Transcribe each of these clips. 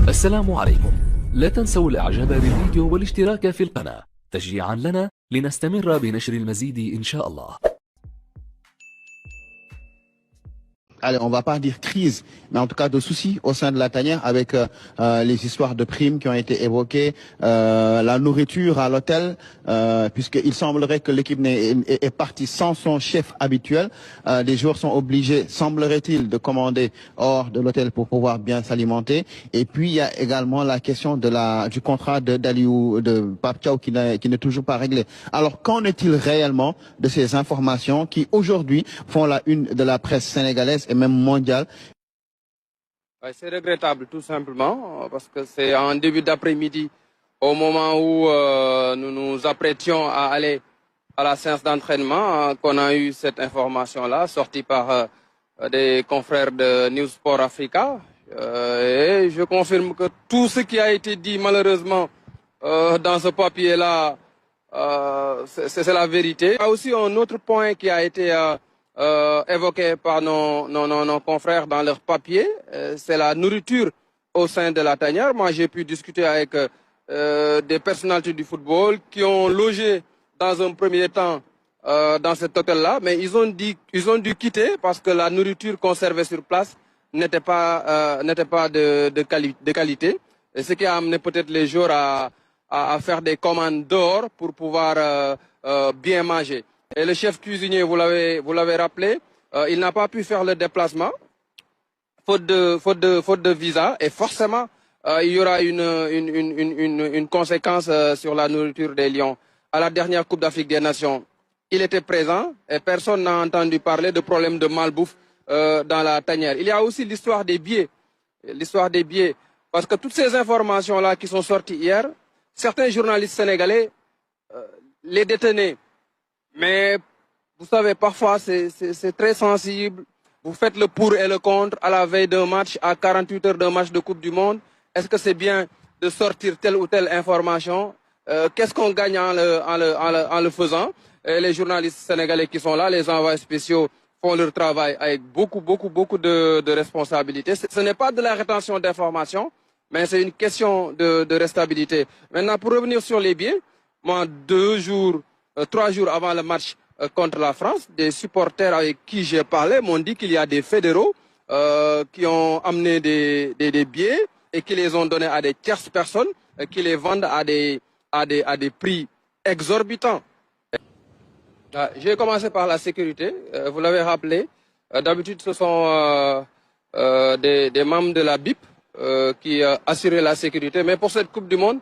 السلام عليكم. لا تنسوا الاعجاب بالفيديو والاشتراك في القناة تشجيعا لنا لنستمر بنشر المزيد إن شاء الله. Allez, on va pas dire crise, mais en tout cas de soucis au sein de la tanière avec les histoires de primes qui ont été évoquées, la nourriture à l'hôtel, puisqu'il semblerait que l'équipe est partie sans son chef habituel. Les joueurs sont obligés, semblerait-il, de commander hors de l'hôtel pour pouvoir bien s'alimenter. Et puis il y a également la question du contrat de Pape Thiaw qui n'est toujours pas réglé. Alors qu'en est-il réellement de ces informations qui aujourd'hui font la une de la presse sénégalaise et même mondiale? C'est regrettable tout simplement parce que c'est en début d'après-midi au moment où nous nous apprêtions à aller à la séance d'entraînement qu'on a eu cette information-là sortie par des confrères de News Sport Africa. Et je confirme que tout ce qui a été dit malheureusement dans ce papier-là, c'est la vérité. Il y a aussi un autre point qui a été évoqué par nos confrères dans leur papier, c'est la nourriture au sein de la tanière. Moi, j'ai pu discuter avec des personnalités du football qui ont logé dans un premier temps dans cet hôtel-là, mais ils ont dû quitter parce que la nourriture conservée sur place n'était pas de qualité, et ce qui a amené peut-être les joueurs à faire des commandes dehors pour pouvoir bien manger. Et le chef cuisinier, vous l'avez rappelé, il n'a pas pu faire le déplacement, faute de visa, et forcément, il y aura une conséquence sur la nourriture des Lions. À la dernière Coupe d'Afrique des Nations, il était présent et personne n'a entendu parler de problèmes de malbouffe dans la tanière. Il y a aussi l'histoire des billets. Parce que toutes ces informations-là qui sont sorties hier, certains journalistes sénégalais les détenaient. Mais vous savez, parfois c'est très sensible. Vous faites le pour et le contre à la veille d'un match, à 48 heures d'un match de Coupe du Monde. Est-ce que c'est bien de sortir telle ou telle information? Qu'est-ce qu'on gagne en le faisant? Et les journalistes sénégalais qui sont là, les envoyés spéciaux, font leur travail avec beaucoup de responsabilités. Ce n'est pas de la rétention d'informations, mais c'est une question de restabilité. Maintenant, pour revenir sur les billets, moi, 3 jours avant le match contre la France, des supporters avec qui j'ai parlé m'ont dit qu'il y a des fédéraux qui ont amené des billets et qui les ont donnés à des tierces personnes qui les vendent à des prix exorbitants. J'ai commencé par la sécurité, vous l'avez rappelé. D'habitude, ce sont des membres de la BIP qui assuraient la sécurité. Mais pour cette Coupe du Monde,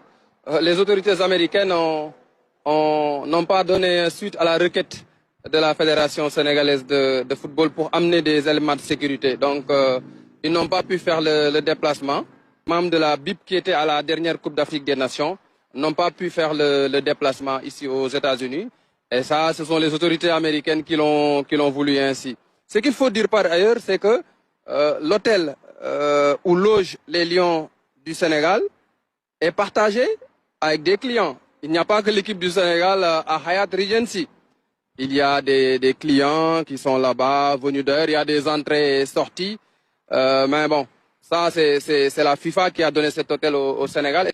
les autorités américaines n'ont pas donné suite à la requête de la Fédération sénégalaise de football pour amener des éléments de sécurité. Donc, ils n'ont pas pu faire le déplacement. Les membres de la BIP qui étaient à la dernière Coupe d'Afrique des Nations n'ont pas pu faire le déplacement ici aux États-Unis. Et ça, ce sont les autorités américaines qui l'ont voulu ainsi. Ce qu'il faut dire par ailleurs, c'est que l'hôtel où logent les Lions du Sénégal est partagé avec des clients. Il n'y a pas que l'équipe du Sénégal à Hyatt Regency. Il y a des clients qui sont là-bas, venus d'ailleurs. Il y a des entrées et sorties. Mais bon, ça, c'est la FIFA qui a donné cet hôtel au Sénégal.